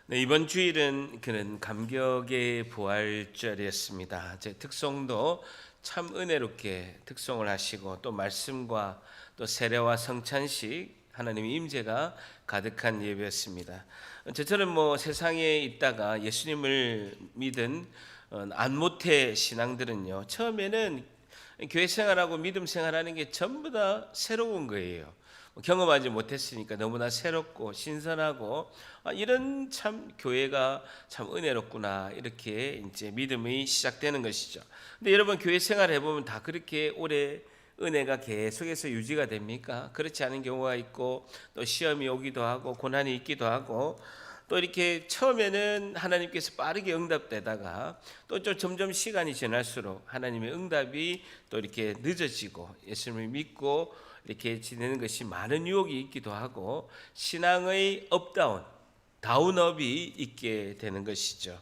네, 이번 주일은 그는 감격의 부활절이었습니다. 제 특송도 참 은혜롭게 특송을 하시고 또 말씀과 또 세례와 성찬식 하나님의 임재가 가득한 예배였습니다. 저처럼 세상에 있다가 예수님을 믿은 안모태 신앙들은요, 처음에는 교회 생활하고 믿음 생활하는 게 전부 다 새로운 거예요. 경험하지 못했으니까 너무나 새롭고 신선하고 이런 참 교회가 참 은혜롭구나, 이렇게 이제 믿음이 시작되는 것이죠. 근데 여러분, 교회 생활 해보면 다 그렇게 오래 은혜가 계속해서 유지가 됩니까? 그렇지 않은 경우가 있고, 또 시험이 오기도 하고 고난이 있기도 하고, 또 이렇게 처음에는 하나님께서 빠르게 응답되다가 또 점점 시간이 지날수록 하나님의 응답이 또 이렇게 늦어지고, 예수님을 믿고 이렇게 지내는 것이 많은 유혹이 있기도 하고, 신앙의 업다운, 다운업이 있게 되는 것이죠.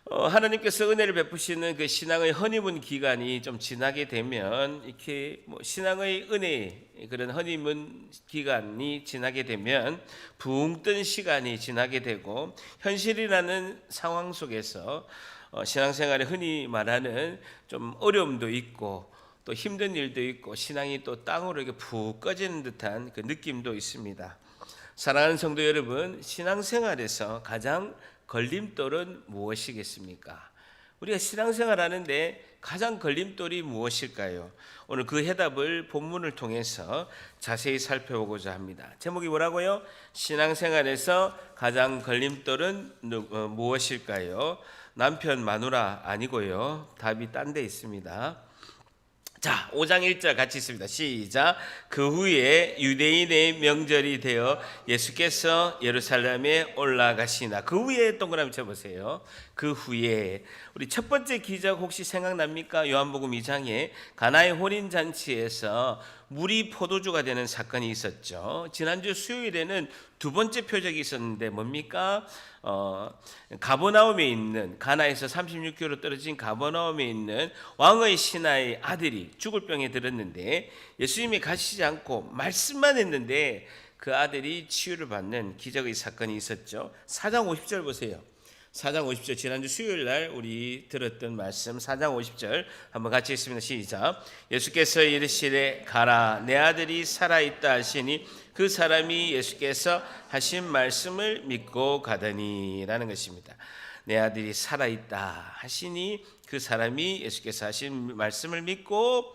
하나님께서 은혜를 베푸시는 그 신앙의 허니문 기간이 좀 지나게 되면, 이렇게 신앙의 은혜, 그런 허니문 기간이 지나게 되면 붕 뜬 시간이 지나게 되고, 현실이라는 상황 속에서 신앙생활에 흔히 말하는 좀 어려움도 있고 또 힘든 일도 있고, 신앙이 또 땅으로 이렇게 푹 꺼지는 듯한 그 느낌도 있습니다. 사랑하는 성도 여러분, 신앙생활에서 가장 걸림돌은 무엇이겠습니까? 우리가 신앙생활 하는데 가장 걸림돌이 무엇일까요? 오늘 그 해답을 본문을 통해서 자세히 살펴보고자 합니다. 제목이 뭐라고요? 신앙생활에서 가장 걸림돌은 무엇일까요? 남편 마누라 아니고요. 답이 딴 데 있습니다. 자, 5장 1절 같이 있습니다. 시작. 그 후에 유대인의 명절이 되어 예수께서 예루살렘에 올라가시나. 그 후에 동그라미 쳐보세요. 그 후에. 우리 첫 번째 기적 혹시 생각납니까? 요한복음 2장에 가나의 혼인잔치에서 물이 포도주가 되는 사건이 있었죠. 지난주 수요일에는 두 번째 표적이 있었는데 뭡니까? 가버나움에 있는, 가나에서 36km 떨어진 가버나움에 있는 왕의 신하의 아들이 죽을 병에 들었는데 예수님이 가시지 않고 말씀만 했는데 그 아들이 치유를 받는 기적의 사건이 있었죠. 4장 50절 보세요. 4장 50절, 지난주 수요일 날 우리 들었던 말씀 4장 50절 한번 같이 읽습니다. 시작. 예수께서 이르시되 가라, 내 아들이 살아있다 하시니 그 사람이 예수께서 하신 말씀을 믿고 가더니 라는 것입니다. 내 아들이 살아있다 하시니 그 사람이 예수께서 하신 말씀을 믿고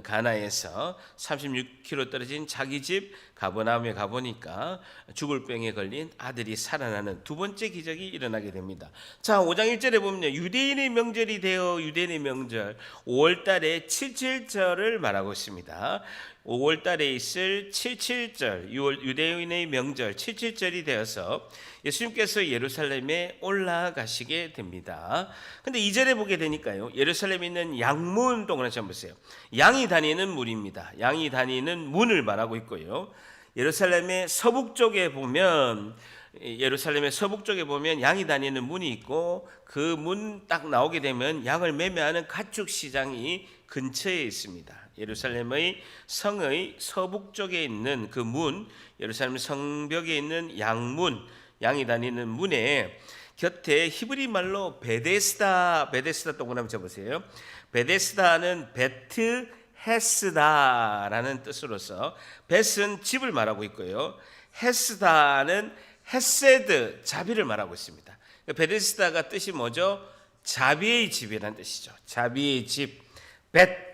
가나에서 36km 떨어진 자기 집 가버나움에 가보니까 죽을 병에 걸린 아들이 살아나는 두 번째 기적이 일어나게 됩니다. 자, 5장 1절에 보면요, 유대인의 명절이 되어, 유대인의 명절 5월달에 77절을 말하고 있습니다. 5월달에 있을 77절, 유대인의 명절 77절이 되어서 예수님께서 예루살렘에 올라가시게 됩니다. 근데 2절에 보게 되니까요, 예루살렘에 있는 양문, 동그라미 한번 보세요. 양이 다니는 문입니다. 양이 다니는 문을 말하고 있고요. 예루살렘의 서북 쪽에 보면, 예루살렘의 서북 쪽에 보면 양이 다니는 문이 있고, 그 문 딱 나오게 되면 양을 매매하는 가축 시장이 근처에 있습니다. 예루살렘의 성의 서북 쪽에 있는 그 문, 예루살렘 성벽에 있는 양문, 양이 다니는 문에 곁에 히브리 말로 베데스다 동그라미 쳐보세요. 베데스다는 베트 헤스다라는 뜻으로서, 벳은 집을 말하고 있고요, 헤스다는 헤세드, 자비를 말하고 있습니다. 베데스다가 뜻이 뭐죠? 자비의 집이라는 뜻이죠. 자비의 집, 벳,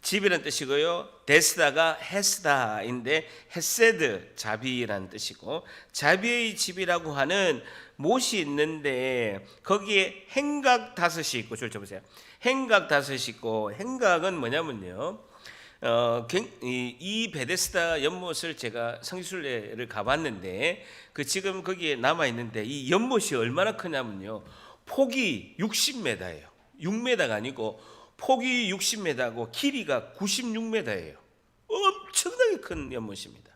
집이라는 뜻이고요, 데스다가 헤스다인데 헤세드, 자비라는 뜻이고, 자비의 집이라고 하는 못이 있는데 거기에 행각 5이 있고, 줄 쳐보세요. 행각 5이 있고, 행각은 뭐냐면요, 이 베데스다 연못을 제가 성지순례를 가봤는데 지금 거기에 남아 있는데, 이 연못이 얼마나 크냐면요, 폭이 60m예요. 6m가 아니고 폭이 60m고 길이가 96m예요. 엄청나게 큰 연못입니다.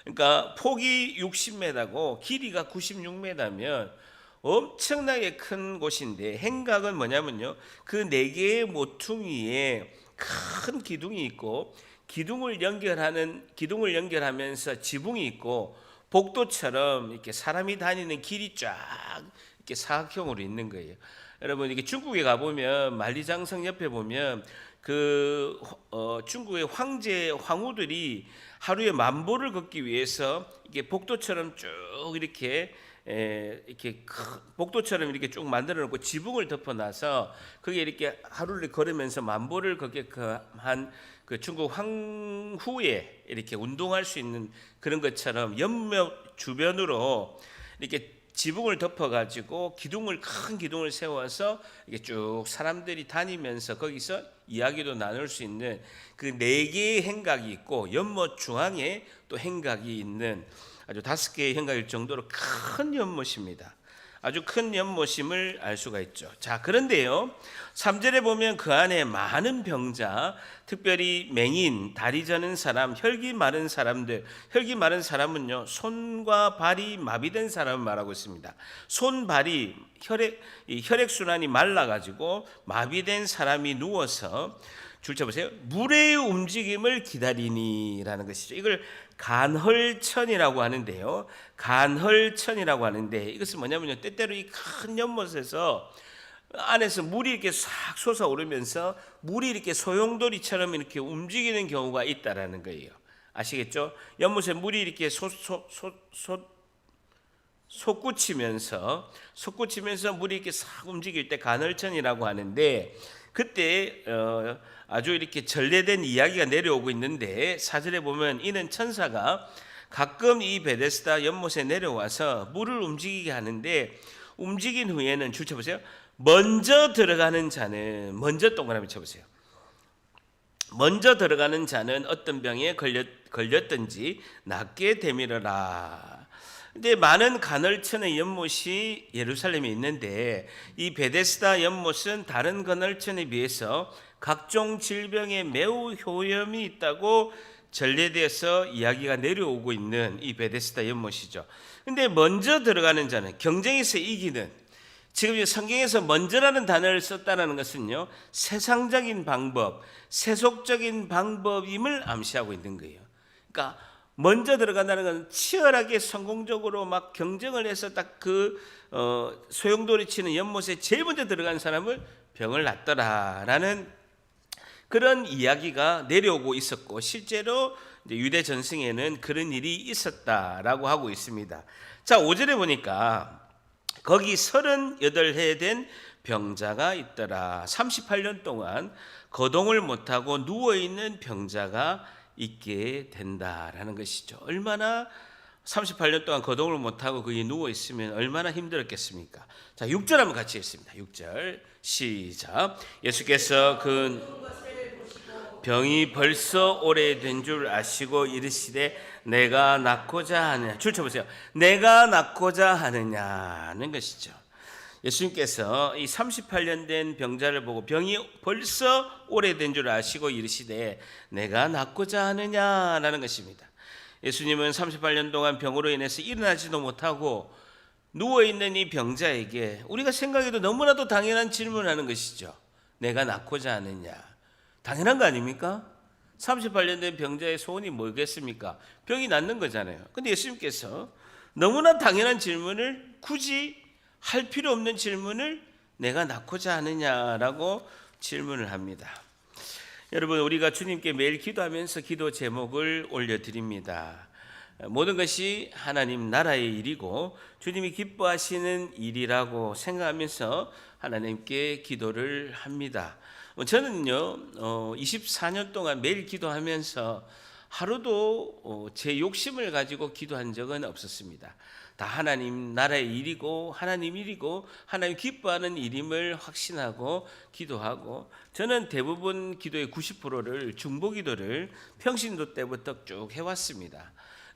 그러니까 폭이 60m고 길이가 96m면 엄청나게 큰 곳인데, 행각은 뭐냐면요, 그 4개의 모퉁이에 큰 기둥이 있고, 기둥을 연결하면서 지붕이 있고, 복도처럼 이렇게 사람이 다니는 길이 쫙 이렇게 사각형으로 있는 거예요. 여러분 이게 중국에 가 보면 만리장성 옆에 보면 중국의 황제 황후들이 하루에 만보를 걷기 위해서 이게 복도처럼 쭉 이렇게 복도처럼 이렇게 쭉 만들어 놓고 지붕을 덮어놔서 거기에 이렇게 하루를 걸으면서 만보를 걷게끔 한 그 중국 황후에 이렇게 운동할 수 있는 그런 것처럼 연못 주변으로 이렇게 지붕을 덮어가지고 큰 기둥을 세워서 이게 쭉 사람들이 다니면서 거기서 이야기도 나눌 수 있는 그 4개의 행각이 있고 연못 중앙에 또 행각이 있는 아주 5개의 행각일 정도로 큰 연못입니다. 아주 큰 연못임을 알 수가 있죠. 자, 그런데요 3절에 보면 그 안에 많은 병자, 특별히 맹인, 다리 저는 사람, 혈기 마른 사람들. 혈기 마른 사람은요 손과 발이 마비된 사람을 말하고 있습니다. 손, 발이 혈액순환이 말라가지고 마비된 사람이 누워서 줄 쳐보세요. 물의 움직임을 기다리니라는 것이죠. 이걸 간헐천이라고 하는데요. 간헐천이라고 하는데 이것은 뭐냐면요. 때때로 이 큰 연못에서 안에서 물이 이렇게 싹 솟아오르면서 물이 이렇게 소용돌이처럼 이렇게 움직이는 경우가 있다라는 거예요. 아시겠죠? 연못에 물이 이렇게 솟구치면서 물이 이렇게 싹 움직일 때 간헐천이라고 하는데 그때 아주 이렇게 전래된 이야기가 내려오고 있는데 4절에 보면 이는 천사가 가끔 이 베데스다 연못에 내려와서 물을 움직이게 하는데 움직인 후에는 줄 쳐보세요. 먼저 들어가는 자는 먼저 동그라미 쳐보세요. 먼저 들어가는 자는 어떤 병에 걸렸든지 낫게 되밀어라. 근데 많은 간헐천의 연못이 예루살렘에 있는데 이 베데스다 연못은 다른 간헐천에 비해서 각종 질병에 매우 효염이 있다고 전래돼서 이야기가 내려오고 있는 이 베데스다 연못이죠. 근데 먼저 들어가는 자는 경쟁에서 이기는, 지금 성경에서 먼저라는 단어를 썼다는 것은요 세상적인 방법, 세속적인 방법임을 암시하고 있는 거예요. 그러니까 먼저 들어간다는 건 치열하게 성공적으로 막 경쟁을 해서 딱 소용돌이 치는 연못에 제일 먼저 들어간 사람을 병을 낫더라라는 그런 이야기가 내려오고 있었고 실제로 유대 전승에는 그런 일이 있었다라고 하고 있습니다. 자, 5절에 보니까 거기 38해 된 병자가 있더라. 38년 동안 거동을 못하고 누워있는 병자가 있게 된다라는 것이죠. 얼마나 38년 동안 거동을 못하고 거기 누워있으면 얼마나 힘들었겠습니까? 자, 6절 한번 같이 읽습니다. 6절 시작. 예수께서 그 병이 벌써 오래된 줄 아시고 이르시되 내가 낫고자 하느냐. 줄 쳐보세요. 내가 낫고자 하느냐는 것이죠. 예수님께서 이 38년 된 병자를 보고 병이 벌써 오래된 줄 아시고 이르시되 내가 낫고자 하느냐라는 것입니다. 예수님은 38년 동안 병으로 인해서 일어나지도 못하고 누워있는 이 병자에게 우리가 생각해도 너무나도 당연한 질문을 하는 것이죠. 내가 낫고자 하느냐. 당연한 거 아닙니까? 38년 된 병자의 소원이 뭐겠습니까? 병이 낫는 거잖아요. 근데 예수님께서 너무나 당연한 질문을 굳이 할 필요 없는 질문을 내가 낫고자 하느냐라고 질문을 합니다. 여러분, 우리가 주님께 매일 기도하면서 기도 제목을 올려드립니다. 모든 것이 하나님 나라의 일이고 주님이 기뻐하시는 일이라고 생각하면서 하나님께 기도를 합니다. 저는요 24년 동안 매일 기도하면서 하루도 제 욕심을 가지고 기도한 적은 없었습니다. 다 하나님 나라의 일이고 하나님 일이고 하나님 기뻐하는 일임을 확신하고 기도하고, 저는 대부분 기도의 90%를 중보기도를 평신도 때부터 쭉 해왔습니다.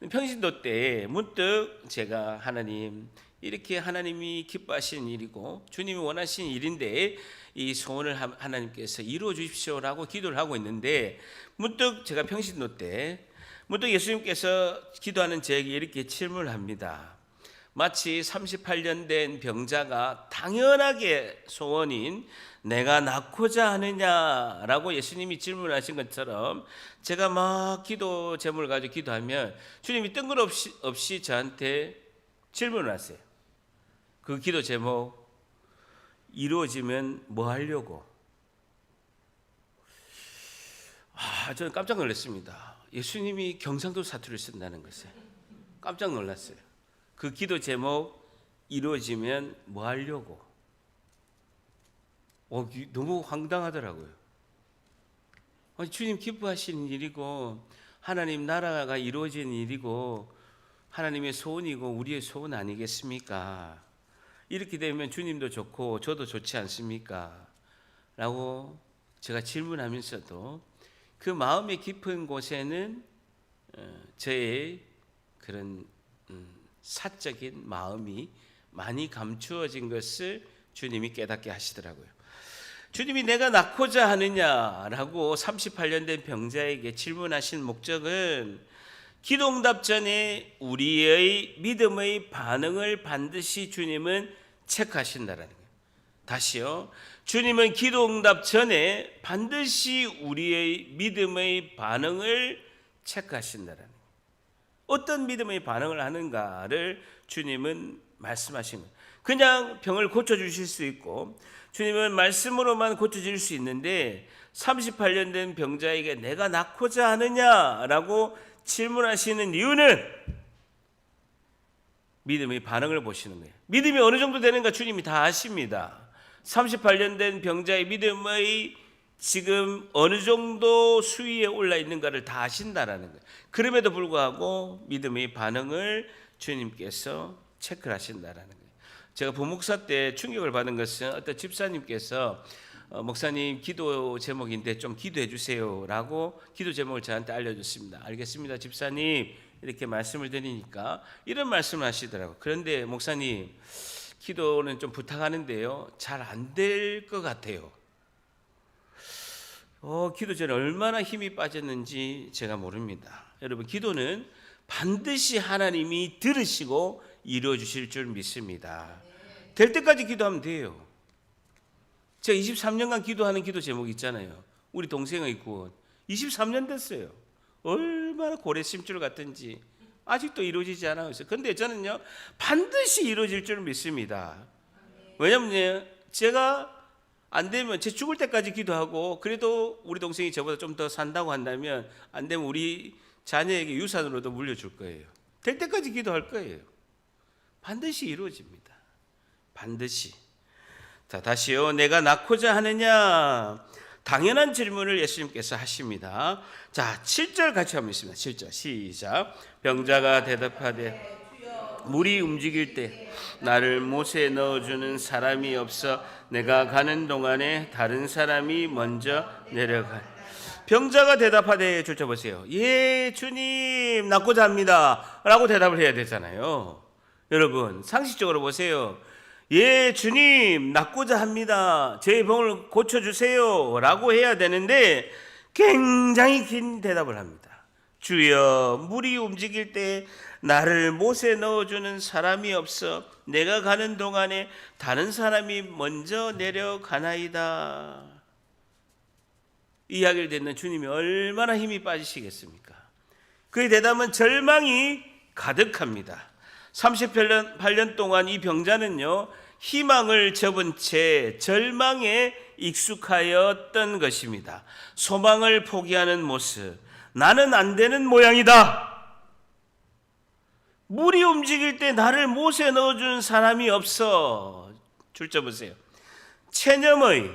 평신도 때 문득 제가 하나님, 이렇게 하나님이 기뻐하시는 일이고 주님이 원하시는 일인데 이 소원을 하나님께서 이루어 주십시오라고 기도를 하고 있는데, 문득 제가 평신도 때 문득 예수님께서 기도하는 저에게 이렇게 질문을 합니다. 마치 38년 된 병자가 당연하게 소원인 내가 낫고자 하느냐라고 예수님이 질문하신 것처럼 제가 막 기도 제목을 가지고 기도하면 주님이 뜬금없이 저한테 질문을 하세요. 그 기도 제목 이루어지면 뭐 하려고? 저는 깜짝 놀랐습니다. 예수님이 경상도 사투리를 쓴다는 것에 깜짝 놀랐어요. 그 기도 제목 이루어지면 뭐 하려고? 너무 황당하더라고요. 주님 기뻐하시는 일이고 하나님 나라가 이루어지는 일이고 하나님의 소원이고 우리의 소원 아니겠습니까? 이렇게 되면 주님도 좋고 저도 좋지 않습니까? 라고 제가 질문하면서도 그 마음의 깊은 곳에는 저의 그런 사적인 마음이 많이 감추어진 것을 주님이 깨닫게 하시더라고요. 주님이 내가 낫고자 하느냐라고 38년 된 병자에게 질문하신 목적은 기도응답 전에 우리의 믿음의 반응을 반드시 주님은 체크하신다라는 거예요. 다시요. 주님은 기도응답 전에 반드시 우리의 믿음의 반응을 체크하신다라는 거예요. 어떤 믿음의 반응을 하는가를 주님은 말씀하신 거예요. 그냥 병을 고쳐주실 수 있고 주님은 말씀으로만 고쳐질 수 있는데 38년 된 병자에게 내가 낫고자 하느냐라고 질문하시는 이유는 믿음의 반응을 보시는 거예요. 믿음이 어느 정도 되는가 주님이 다 아십니다. 38년 된 병자의 믿음의 지금 어느 정도 수위에 올라 있는가를 다 아신다라는 거예요. 그럼에도 불구하고 믿음의 반응을 주님께서 체크를 하신다라는 거예요. 제가 부목사 때 충격을 받은 것은 어떤 집사님께서 목사님 기도 제목인데 좀 기도해 주세요라고 기도 제목을 저한테 알려줬습니다. 알겠습니다 집사님 이렇게 말씀을 드리니까 이런 말씀을 하시더라고요. 그런데 목사님 기도는 좀 부탁하는데요 잘 안 될 것 같아요. 기도 전에 얼마나 힘이 빠졌는지 제가 모릅니다. 여러분 기도는 반드시 하나님이 들으시고 이루어 주실 줄 믿습니다. 될 때까지 기도하면 돼요. 제가 23년간 기도하는 기도 제목이 있잖아요. 우리 동생의 구원. 23년 됐어요. 얼마나 고래심줄 같은지 아직도 이루어지지 않아요. 그런데 저는요 반드시 이루어질 줄 믿습니다. 왜냐면 제가 안 되면 제 죽을 때까지 기도하고 그래도 우리 동생이 저보다 좀 더 산다고 한다면 안 되면 우리 자녀에게 유산으로도 물려줄 거예요. 될 때까지 기도할 거예요. 반드시 이루어집니다. 반드시. 자, 다시요. 내가 낫고자 하느냐? 당연한 질문을 예수님께서 하십니다. 자, 7절 같이 한번 있습니다. 7절 시작. 병자가 대답하되 물이 움직일 때 나를 못에 넣어주는 사람이 없어 내가 가는 동안에 다른 사람이 먼저 내려가. 병자가 대답하되 보세요. 예 주님 낫고자 합니다 라고 대답을 해야 되잖아요. 여러분 상식적으로 보세요. 예 주님 낫고자 합니다. 제 병을 고쳐주세요 라고 해야 되는데 굉장히 긴 대답을 합니다. 주여 물이 움직일 때 나를 못에 넣어주는 사람이 없어 내가 가는 동안에 다른 사람이 먼저 내려가나이다. 이 이야기를 듣는 주님이 얼마나 힘이 빠지시겠습니까? 그의 대답은 절망이 가득합니다. 38년 동안 이 병자는요 희망을 접은 채 절망에 익숙하였던 것입니다. 소망을 포기하는 모습. 나는 안 되는 모양이다. 물이 움직일 때 나를 못에 넣어주는 사람이 없어. 줄자 보세요. 체념의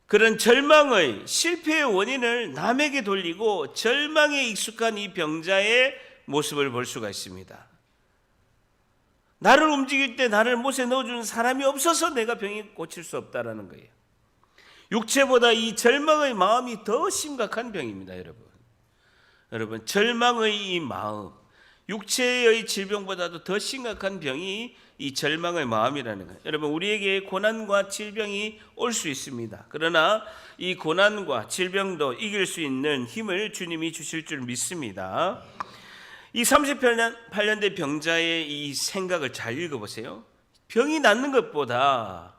그런 절망의 실패의 원인을 남에게 돌리고 절망에 익숙한 이 병자의 모습을 볼 수가 있습니다. 나를 움직일 때 나를 못에 넣어주는 사람이 없어서 내가 병이 고칠 수 없다라는 거예요. 육체보다 이 절망의 마음이 더 심각한 병입니다. 여러분 절망의 이 마음, 육체의 질병보다도 더 심각한 병이 이 절망의 마음이라는 거예요. 여러분 우리에게 고난과 질병이 올 수 있습니다. 그러나 이 고난과 질병도 이길 수 있는 힘을 주님이 주실 줄 믿습니다. 이 38년 된 병자의 이 생각을 잘 읽어보세요. 병이 낫는 것보다,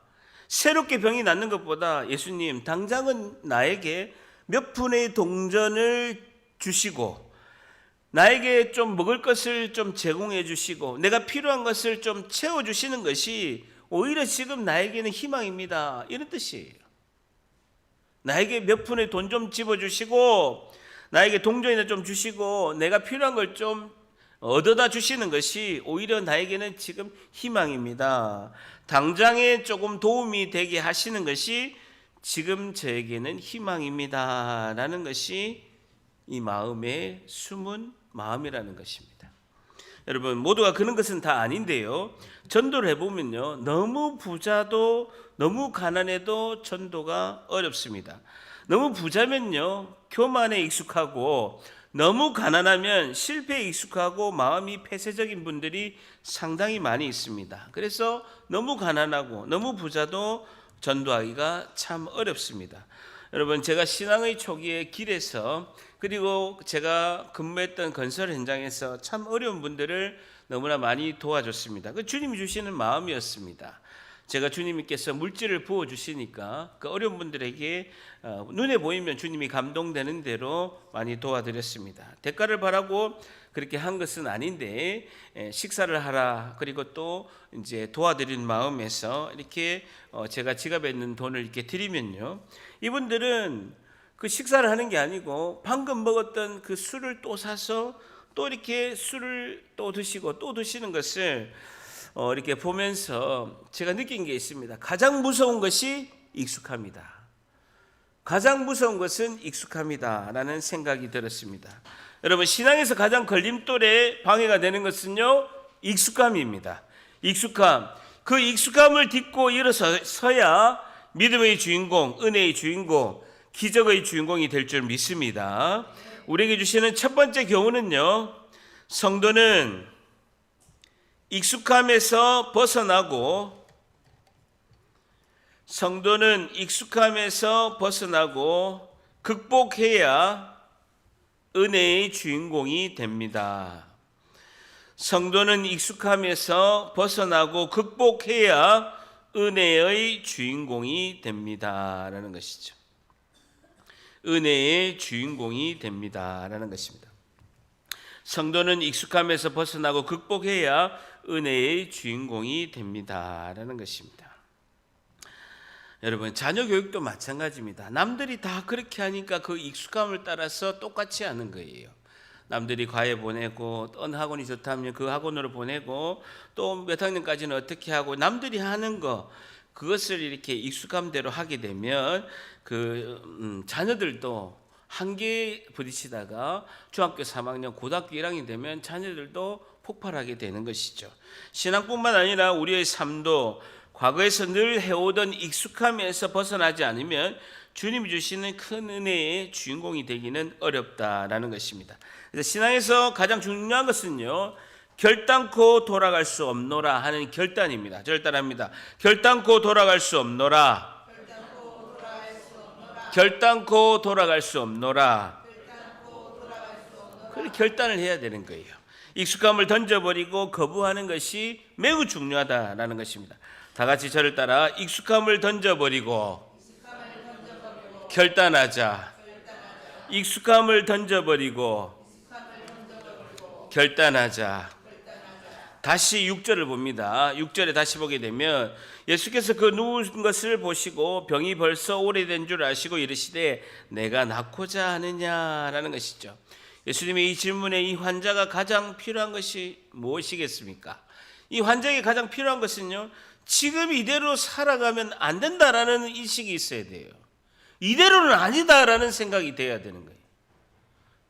새롭게 병이 낫는 것보다 예수님 당장은 나에게 몇 푼의 동전을 주시고 나에게 좀 먹을 것을 좀 제공해 주시고 내가 필요한 것을 좀 채워주시는 것이 오히려 지금 나에게는 희망입니다, 이런 뜻이에요. 나에게 몇 푼의 돈 좀 집어주시고 나에게 동전이나 좀 주시고 내가 필요한 걸 좀 얻어다 주시는 것이 오히려 나에게는 지금 희망입니다. 당장에 조금 도움이 되게 하시는 것이 지금 저에게는 희망입니다 라는 것이 이 마음의 숨은 마음이라는 것입니다. 여러분, 모두가 그런 것은 다 아닌데요, 전도를 해보면요, 너무 부자도 너무 가난해도 전도가 어렵습니다. 너무 부자면요 교만에 익숙하고, 너무 가난하면 실패에 익숙하고 마음이 폐쇄적인 분들이 상당히 많이 있습니다. 그래서 너무 가난하고 너무 부자도 전도하기가 참 어렵습니다. 여러분, 제가 신앙의 초기에 길에서, 그리고 제가 근무했던 건설 현장에서 참 어려운 분들을 너무나 많이 도와줬습니다. 그 주님이 주시는 마음이었습니다. 제가 주님께서 물질을 부어주시니까 그 어려운 분들에게 눈에 보이면 주님이 감동되는 대로 많이 도와드렸습니다. 대가를 바라고 그렇게 한 것은 아닌데 식사를 하라, 그리고 또 이제 도와드리는 마음에서 이렇게 제가 지갑에 있는 돈을 이렇게 드리면요, 이분들은 그 식사를 하는 게 아니고 방금 먹었던 그 술을 또 사서 또 이렇게 술을 또 드시고 또 드시는 것을 이렇게 보면서 제가 느낀 게 있습니다. 가장 무서운 것이 익숙합니다. 가장 무서운 것은 익숙합니다 라는 생각이 들었습니다. 여러분, 신앙에서 가장 걸림돌에 방해가 되는 것은요, 익숙함입니다. 익숙함. 그 익숙함을 딛고 일어서야 믿음의 주인공, 은혜의 주인공, 기적의 주인공이 될 줄 믿습니다. 우리에게 주시는 첫 번째 교훈은요, 성도는 익숙함에서 벗어나고 극복해야 은혜의 주인공이 됩니다. 성도는 익숙함에서 벗어나고 극복해야 은혜의 주인공이 됩니다 라는 것이죠. 은혜의 주인공이 됩니다 라는 것입니다. 성도는 익숙함에서 벗어나고 극복해야 은혜의 주인공이 됩니다 라는 것입니다. 여러분, 자녀 교육도 마찬가지입니다. 남들이 다 그렇게 하니까 그 익숙함을 따라서 똑같이 하는 거예요. 남들이 과외 보내고 어느 학원이 좋다면 그 학원으로 보내고 또 몇 학년까지는 어떻게 하고 남들이 하는 거, 그것을 이렇게 익숙함대로 하게 되면 자녀들도 한계에 부딪히다가 중학교 3학년, 고등학교 1학년 되면 자녀들도 폭발하게 되는 것이죠. 신앙뿐만 아니라 우리의 삶도 과거에서 늘 해오던 익숙함에서 벗어나지 않으면 주님이 주시는 큰 은혜의 주인공이 되기는 어렵다라는 것입니다. 그래서 신앙에서 가장 중요한 것은요, 결단코 돌아갈 수 없노라 하는 결단입니다. 결단합니다. 결단코 돌아갈 수 없노라. 결단코 돌아갈 수 없노라. 그 결단을 해야 되는 거예요. 익숙함을 던져버리고 거부하는 것이 매우 중요하다라는 것입니다. 다 같이 저를 따라 익숙함을 던져버리고 결단하자. 익숙함을 던져버리고 결단하자. 다시 6절을 봅니다. 6절에 다시 보게 되면 예수께서 그 누운 것을 보시고 병이 벌써 오래된 줄 아시고 이르시되 내가 낫고자 하느냐라는 것이죠. 예수님의 이 질문에 이 환자가 가장 필요한 것이 무엇이겠습니까? 이 환자에게 가장 필요한 것은요, 지금 이대로 살아가면 안 된다라는 인식이 있어야 돼요. 이대로는 아니다라는 생각이 돼야 되는 거예요.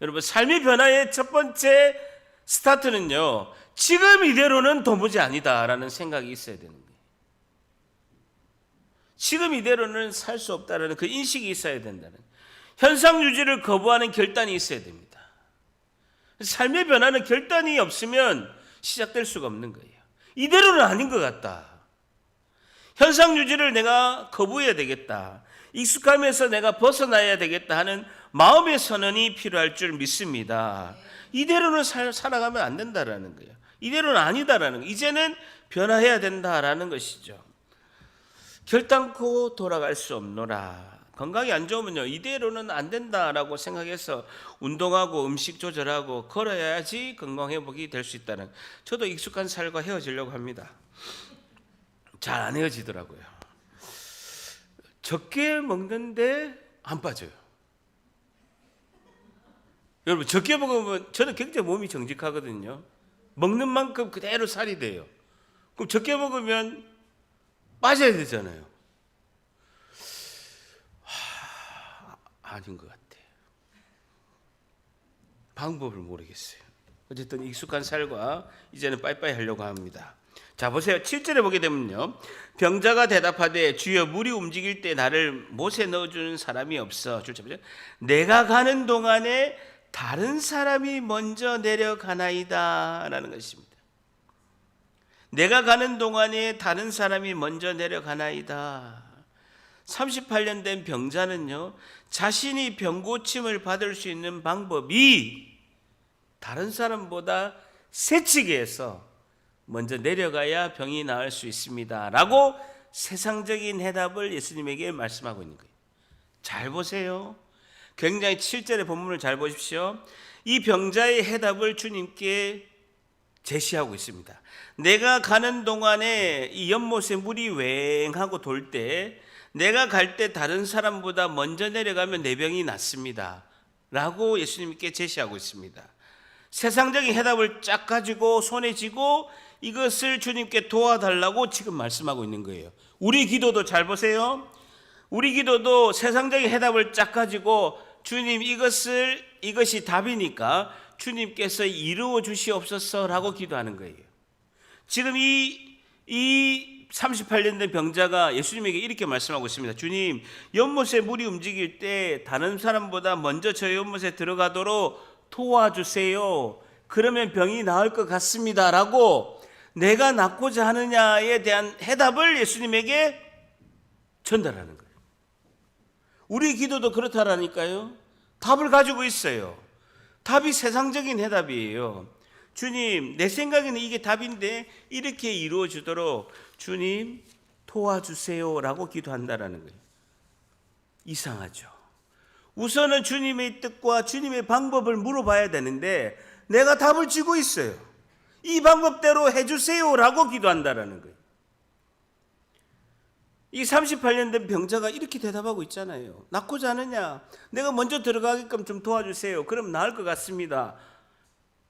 여러분, 삶의 변화의 첫 번째 스타트는요, 지금 이대로는 도무지 아니다라는 생각이 있어야 되는 거예요. 지금 이대로는 살 수 없다라는 그 인식이 있어야 된다는, 현상 유지를 거부하는 결단이 있어야 됩니다. 삶의 변화는 결단이 없으면 시작될 수가 없는 거예요. 이대로는 아닌 것 같다. 현상 유지를 내가 거부해야 되겠다. 익숙함에서 내가 벗어나야 되겠다 하는 마음의 선언이 필요할 줄 믿습니다. 이대로는 살아가면 안 된다라는 거예요. 이대로는 아니다라는 거예요. 이제는 변화해야 된다라는 것이죠. 결단코 돌아갈 수 없노라. 건강이 안 좋으면요, 이대로는 안 된다라고 생각해서 운동하고 음식 조절하고 걸어야지 건강 회복이 될 수 있다는, 저도 익숙한 살과 헤어지려고 합니다. 잘 안 헤어지더라고요. 적게 먹는데 안 빠져요. 여러분, 적게 먹으면, 저는 굉장히 몸이 정직하거든요. 먹는 만큼 그대로 살이 돼요. 그럼 적게 먹으면 빠져야 되잖아요. 아닌 것 같아요. 방법을 모르겠어요. 어쨌든 익숙한 살과 이제는 빠이빠이 하려고 합니다. 자, 보세요. 7절에 보게 되면요, 병자가 대답하되 주여 물이 움직일 때 나를 못에 넣어주는 사람이 없어. 내가 가는 동안에 다른 사람이 먼저 내려가나이다 라는 것입니다. 내가 가는 동안에 다른 사람이 먼저 내려가나이다. 38년 된 병자는요, 자신이 병 고침을 받을 수 있는 방법이 다른 사람보다 새치게 해서 먼저 내려가야 병이 나을 수 있습니다 라고 세상적인 해답을 예수님에게 말씀하고 있는 거예요. 잘 보세요. 굉장히 7절의 본문을 잘 보십시오. 이 병자의 해답을 주님께 제시하고 있습니다. 내가 가는 동안에 이 연못에 물이 웽하고 돌 때 내가 갈 때 다른 사람보다 먼저 내려가면 내 병이 낫습니다 라고 예수님께 제시하고 있습니다. 세상적인 해답을 쫙 가지고 손에 쥐고 이것을 주님께 도와달라고 지금 말씀하고 있는 거예요. 우리 기도도 잘 보세요. 우리 기도도 세상적인 해답을 쫙 가지고 주님, 이것이 답이니까 주님께서 이루어 주시옵소서라고 기도하는 거예요. 지금 이 38년 된 병자가 예수님에게 이렇게 말씀하고 있습니다. 주님, 연못에 물이 움직일 때 다른 사람보다 먼저 저 연못에 들어가도록 도와주세요. 그러면 병이 나을 것 같습니다 라고 내가 낫고자 하느냐에 대한 해답을 예수님에게 전달하는 거예요. 우리 기도도 그렇다라니까요. 답을 가지고 있어요. 답이 세상적인 해답이에요. 주님, 내 생각에는 이게 답인데 이렇게 이루어지도록 주님 도와주세요 라고 기도한다라는 거예요. 이상하죠. 우선은 주님의 뜻과 주님의 방법을 물어봐야 되는데 내가 답을 쥐고 있어요. 이 방법대로 해주세요 라고 기도한다라는 거예요. 이 38년 된 병자가 이렇게 대답하고 있잖아요. 낫고자 하느냐? 내가 먼저 들어가게끔 좀 도와주세요. 그럼 나을 것 같습니다.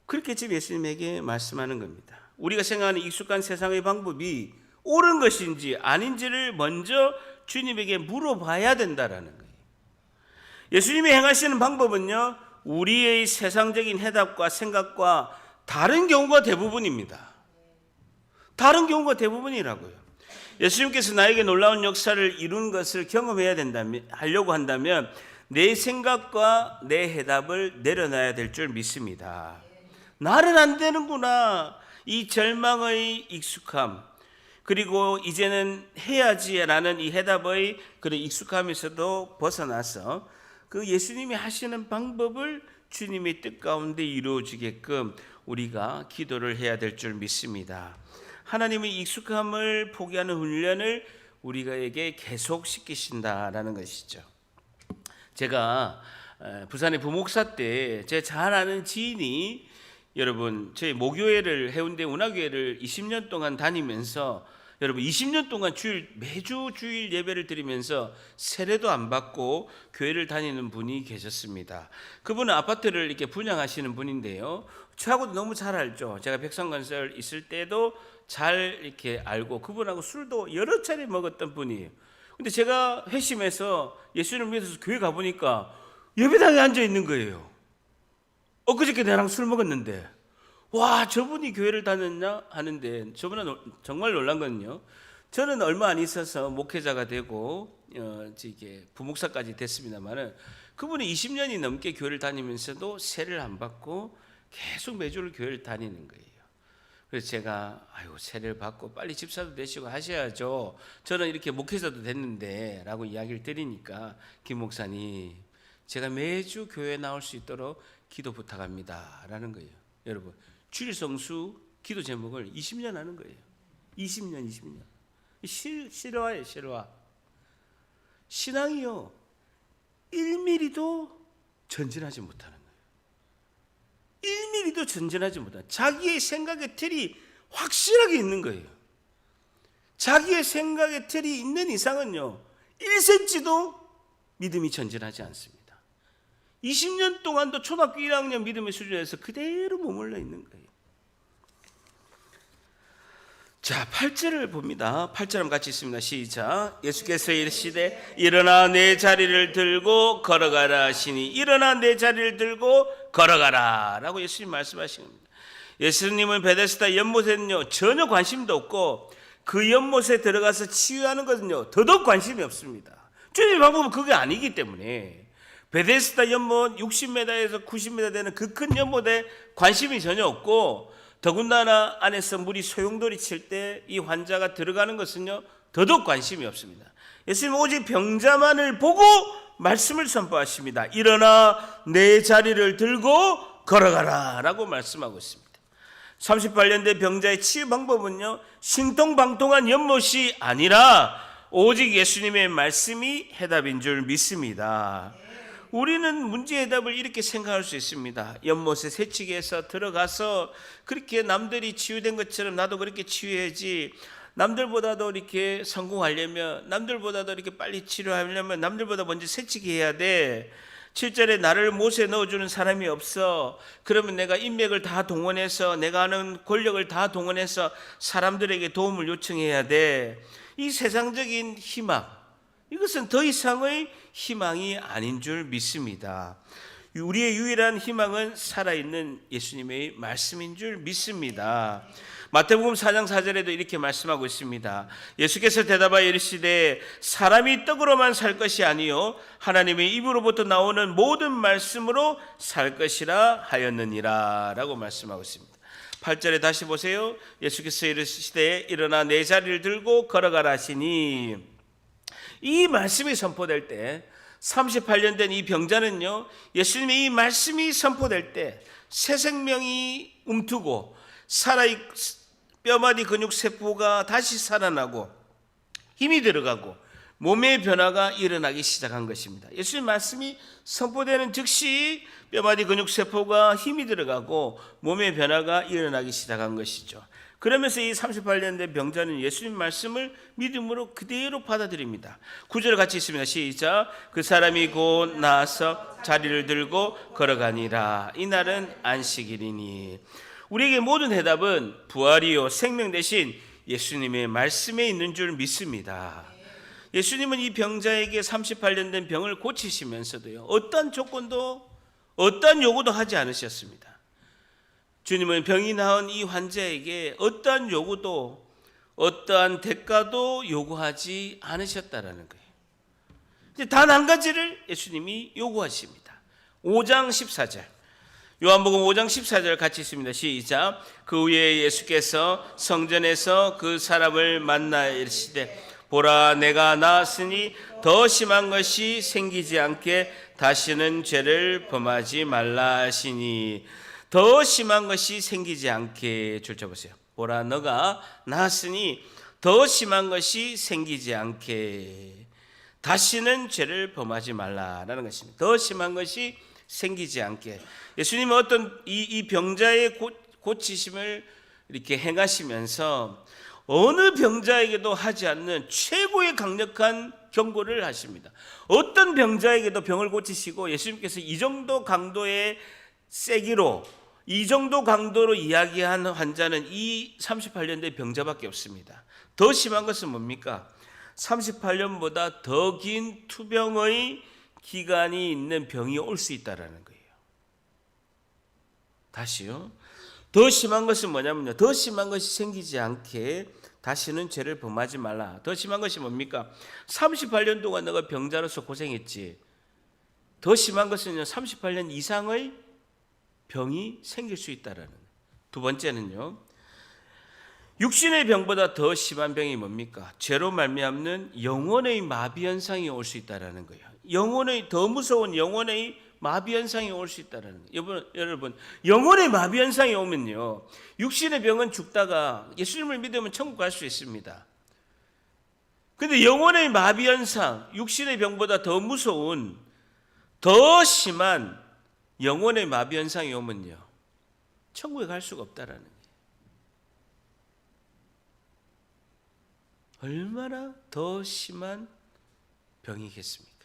그렇게 지금 예수님에게 말씀하는 겁니다. 우리가 생각하는 익숙한 세상의 방법이 옳은 것인지 아닌지를 먼저 주님에게 물어봐야 된다라는 거예요. 예수님이 행하시는 방법은요, 우리의 세상적인 해답과 생각과 다른 경우가 대부분입니다. 다른 경우가 대부분이라고요. 예수님께서 나에게 놀라운 역사를 이룬 것을 경험해야 된다면, 하려고 한다면 내 생각과 내 해답을 내려놔야 될 줄 믿습니다. 나는 안 되는구나. 이 절망의 익숙함, 그리고 이제는 해야지라는 이 해답의 그런 익숙함에서도 벗어나서 그 예수님이 하시는 방법을 주님의 뜻 가운데 이루어지게끔 우리가 기도를 해야 될 줄 믿습니다. 하나님의 익숙함을 포기하는 훈련을 우리에게 계속 시키신다라는 것이죠. 제가 부산의 부목사 때 제 잘 아는 지인이, 여러분, 저희 모교회를, 해운대 운하교회를 20년 동안 다니면서, 여러분 20년 동안 매주 주일 예배를 드리면서 세례도 안 받고 교회를 다니는 분이 계셨습니다. 그분은 아파트를 이렇게 분양하시는 분인데요, 저하고도 너무 잘 알죠. 제가 백성건설 있을 때도 잘 이렇게 알고 그분하고 술도 여러 차례 먹었던 분이에요. 근데 제가 회심해서 예수님을 믿어서 교회 가보니까 예배당에 앉아 있는 거예요. 엊그저께 나랑 술 먹었는데, 와, 저분이 교회를 다녔냐 하는데, 저분은 정말 놀란 건요, 저는 얼마 안 있어서 목회자가 되고 이게 부목사까지 됐습니다만은 그분이 20년이 넘게 교회를 다니면서도 세례를 안 받고 계속 매주 교회를 다니는 거예요. 그래서 제가 세례를 받고 빨리 집사도 되시고 하셔야죠. 저는 이렇게 목회자도 됐는데 라고 이야기를 드리니까 김 목사님, 제가 매주 교회에 나올 수 있도록 기도 부탁합니다 라는 거예요. 여러분, 주일 성수 기도 제목을 20년 하는 거예요. 20년. 실화예요, 실화. 신앙이요, 1mm도 전진하지 못하는 거예요. 1mm도 전진하지 못하는, 자기의 생각의 틀이 확실하게 있는 거예요. 자기의 생각의 틀이 있는 이상은요, 1cm도 믿음이 전진하지 않습니다. 20년 동안도 초등학교 1학년 믿음의 수준에서 그대로 머물러 있는 거예요. 자, 8절을 봅니다. 8절 한번 같이 있습니다. 시작. 예수께서 이르시되 일어나 내 자리를 들고 걸어가라 하시니, 일어나 내 자리를 들고 걸어가라 라고 예수님 말씀하신 겁니다. 예수님은 베데스다 연못에는요 전혀 관심도 없고, 그 연못에 들어가서 치유하는 것은요 더더욱 관심이 없습니다. 주님의 방법은 그게 아니기 때문에 베데스다 연못 60m에서 90m 되는 그 큰 연못에 관심이 전혀 없고, 더군다나 안에서 물이 소용돌이 칠 때 이 환자가 들어가는 것은요 더더욱 관심이 없습니다. 예수님은 오직 병자만을 보고 말씀을 선포하십니다. 일어나 내 자리를 들고 걸어가라 라고 말씀하고 있습니다. 38년 된 병자의 치유 방법은요 신통방통한 연못이 아니라 오직 예수님의 말씀이 해답인 줄 믿습니다. 우리는 문제 해답을 이렇게 생각할 수 있습니다. 연못에 새치기해서 들어가서 그렇게 남들이 치유된 것처럼 나도 그렇게 치유해야지, 남들보다도 이렇게 성공하려면, 남들보다도 이렇게 빨리 치료하려면 남들보다 먼저 새치기 해야 돼. 7절에 나를 못에 넣어주는 사람이 없어. 그러면 내가 인맥을 다 동원해서, 내가 아는 권력을 다 동원해서 사람들에게 도움을 요청해야 돼. 이 세상적인 희망, 이것은 더 이상의 희망이 아닌 줄 믿습니다. 우리의 유일한 희망은 살아있는 예수님의 말씀인 줄 믿습니다. 마태복음 4장 4절에도 이렇게 말씀하고 있습니다. 예수께서 대답하여 이르시되 사람이 떡으로만 살 것이 아니요 하나님의 입으로부터 나오는 모든 말씀으로 살 것이라 하였느니라 라고 말씀하고 있습니다. 8절에 다시 보세요. 예수께서 이르시되 일어나 내 자리를 들고 걸어가라 하시니, 이 말씀이 선포될 때 38년 된 이 병자는요 예수님의 이 말씀이 선포될 때 새 생명이 움트고 뼈마디 근육 세포가 다시 살아나고 힘이 들어가고 몸의 변화가 일어나기 시작한 것입니다. 예수님 말씀이 선포되는 즉시 뼈마디 근육 세포가 힘이 들어가고 몸의 변화가 일어나기 시작한 것이죠. 그러면서 이 38년 된 병자는 예수님 말씀을 믿음으로 그대로 받아들입니다. 9절 같이 있습니다. 시작. 그 사람이 곧 나아서 자리를 들고 걸어가니라. 이날은 안식일이니. 우리에게 모든 해답은 부활이요 생명 대신 예수님의 말씀에 있는 줄 믿습니다. 예수님은 이 병자에게 38년 된 병을 고치시면서도요 어떠한 조건도 어떠한 요구도 하지 않으셨습니다. 주님은 병이 나은 이 환자에게 어떠한 요구도 어떠한 대가도 요구하지 않으셨다라는 거예요. 단 한 가지를 예수님이 요구하십니다. 5장 14절, 요한복음 5장 14절 같이 있습니다. 시작. 그 후에 예수께서 성전에서 그 사람을 만나 이르시되 보라 내가 나았으니 더 심한 것이 생기지 않게 다시는 죄를 범하지 말라 하시니, 더 심한 것이 생기지 않게, 줄쳐보세요. 보라 너가 나았으니 더 심한 것이 생기지 않게 다시는 죄를 범하지 말라라는 것입니다. 더 심한 것이 생기지 않게. 예수님은 어떤 이 병자의 고치심을 이렇게 행하시면서 어느 병자에게도 하지 않는 최고의 강력한 경고를 하십니다. 어떤 병자에게도 병을 고치시고 예수님께서 이 정도 강도의 세기로, 이 정도 강도로 이야기한 환자는 이 38년 된 병자밖에 없습니다. 더 심한 것은 뭡니까? 38년보다 더 긴 투병의 기간이 있는 병이 올 수 있다는 거예요. 다시요. 더 심한 것은 뭐냐면요, 더 심한 것이 생기지 않게 다시는 죄를 범하지 말라. 더 심한 것이 뭡니까? 38년 동안 너가 병자로서 고생했지. 더 심한 것은요 38년 이상의 병이 생길 수 있다라는. 두 번째는요, 육신의 병보다 더 심한 병이 뭡니까? 죄로 말미암는 영혼의 마비 현상이 올 수 있다라는 거예요. 영혼의 더 무서운 영혼의 마비 현상이 올 수 있다는 거예요. 여러분, 영혼의 마비 현상이 오면요, 육신의 병은 죽다가 예수님을 믿으면 천국 갈 수 있습니다. 근데 영혼의 마비 현상, 육신의 병보다 더 무서운, 더 심한 영혼의 마비 현상이 오면요, 천국에 갈 수가 없다라는 거예요. 얼마나 더 심한 병이겠습니까?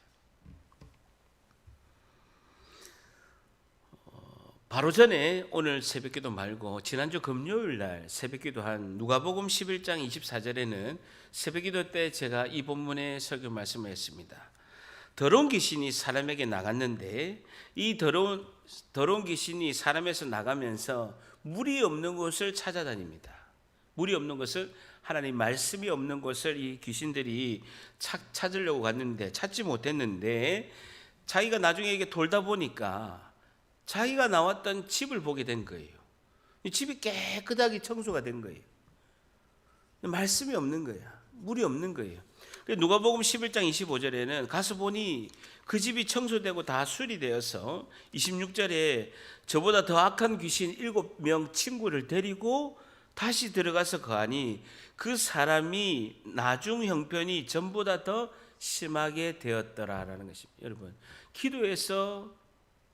바로 전에 오늘 새벽기도 말고 지난주 금요일 날 새벽기도 한 누가복음 11장 24절에는 새벽기도 때 제가 이 본문의 설교 말씀을 했습니다. 더러운 귀신이 사람에게 나갔는데 이 더러운 귀신이 사람에서 나가면서 물이 없는 곳을 찾아다닙니다. 물이 없는 곳을, 하나님 말씀이 없는 곳을 이 귀신들이 찾으려고 갔는데 찾지 못했는데, 자기가 나중에 이게 돌다 보니까 자기가 나왔던 집을 보게 된 거예요. 이 집이 깨끗하게 청소가 된 거예요. 말씀이 없는 거야. 물이 없는 거예요. 누가복음 11장 25절에는 가서 보니 그 집이 청소되고 다 수리되어서 26절에 저보다 더 악한 귀신 7명 친구를 데리고 다시 들어가서 거하니 그 사람이 나중 형편이 전보다 더 심하게 되었더라라는 것입니다. 여러분, 기도해서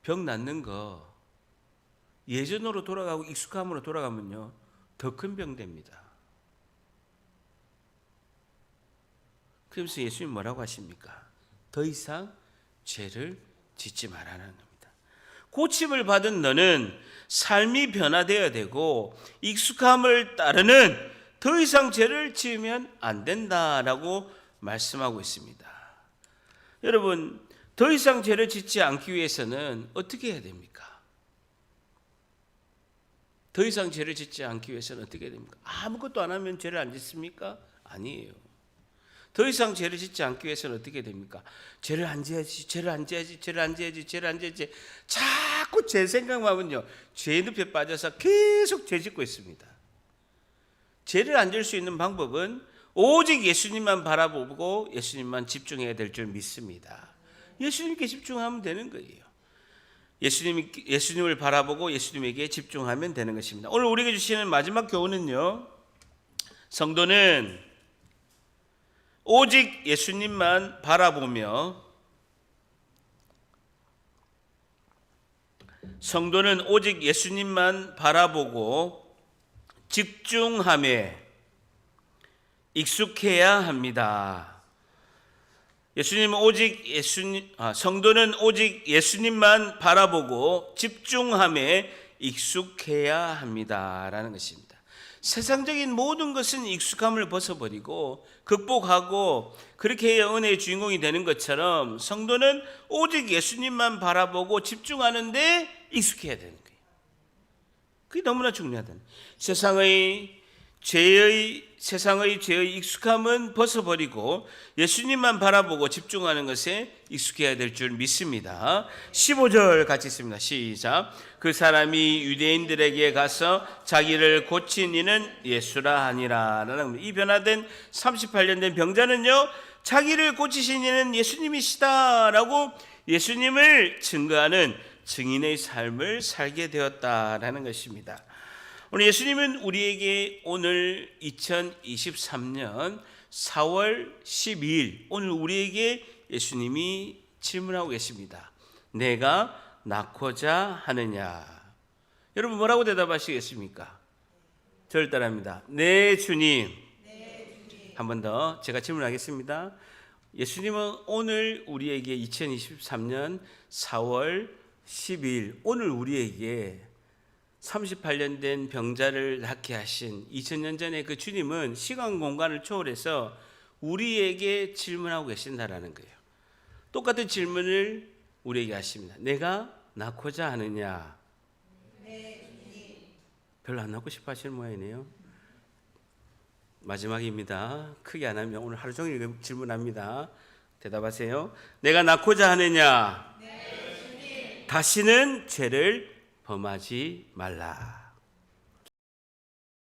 병 낫는 거 예전으로 돌아가고 익숙함으로 돌아가면요, 더 큰 병 됩니다. 그러면서 예수님 뭐라고 하십니까? 더 이상 죄를 짓지 말라는 겁니다. 고침을 받은 너는 삶이 변화되어야 되고 익숙함을 따르는 더 이상 죄를 지으면 안 된다라고 말씀하고 있습니다. 여러분, 더 이상 죄를 짓지 않기 위해서는 어떻게 해야 됩니까? 더 이상 죄를 짓지 않기 위해서는 어떻게 해야 됩니까? 아무것도 안 하면 죄를 안 짓습니까? 아니에요. 더 이상 죄를 짓지 않기 위해서는 어떻게 됩니까? 죄를 안 지어야지, 죄를 안 지어야지, 죄를 안 지어야지, 죄를 안 지어야지. 자꾸 죄 생각만 하면요, 죄의 늪에 빠져서 계속 죄 짓고 있습니다. 죄를 안 지을 수 있는 방법은 오직 예수님만 바라보고 예수님만 집중해야 될 줄 믿습니다. 예수님께 집중하면 되는 거예요. 예수님을 바라보고 예수님에게 집중하면 되는 것입니다. 오늘 우리에게 주시는 마지막 교훈은요, 성도는 오직 예수님만 바라보며 집중함에 익숙해야 합니다. 성도는 오직 예수님만 바라보고 집중함에 익숙해야 합니다라는 것입니다. 세상적인 모든 것은 익숙함을 벗어버리고 극복하고 그렇게 해야 은혜의 주인공이 되는 것처럼 성도는 오직 예수님만 바라보고 집중하는데 익숙해야 되는 거예요. 그게 너무나 중요하다. 세상의 죄의 익숙함은 벗어버리고 예수님만 바라보고 집중하는 것에 익숙해야 될 줄 믿습니다. 15절 같이 읽습니다. 시작. 그 사람이 유대인들에게 가서 자기를 고친 이는 예수라 하니라. 이 변화된 38년 된 병자는요, 자기를 고치신 이는 예수님이시다라고 예수님을 증거하는 증인의 삶을 살게 되었다라는 것입니다. 오늘 예수님은 우리에게 오늘 2023년 4월 12일 오늘 우리에게 예수님이 질문하고 계십니다. 내가 낳고자 하느냐? 여러분 뭐라고 대답하시겠습니까? 저를 따라합니다. 네 주님. 한 번 더 제가 질문하겠습니다. 예수님은 오늘 우리에게 2023년 4월 12일 오늘 우리에게 38년 된 병자를 낫게 하신 2000년 전에 그 주님은 시간 공간을 초월해서 우리에게 질문하고 계신다라는 거예요. 똑같은 질문을 우리에게 하십니다. 내가 낳고자 하느냐? 별로 안 낳고 싶어 하시는 모양이네요. 마지막입니다. 크게 안 하면 오늘 하루 종일 질문합니다. 대답하세요. 내가 낳고자 하느냐? 다시는 죄를 범하지 말라.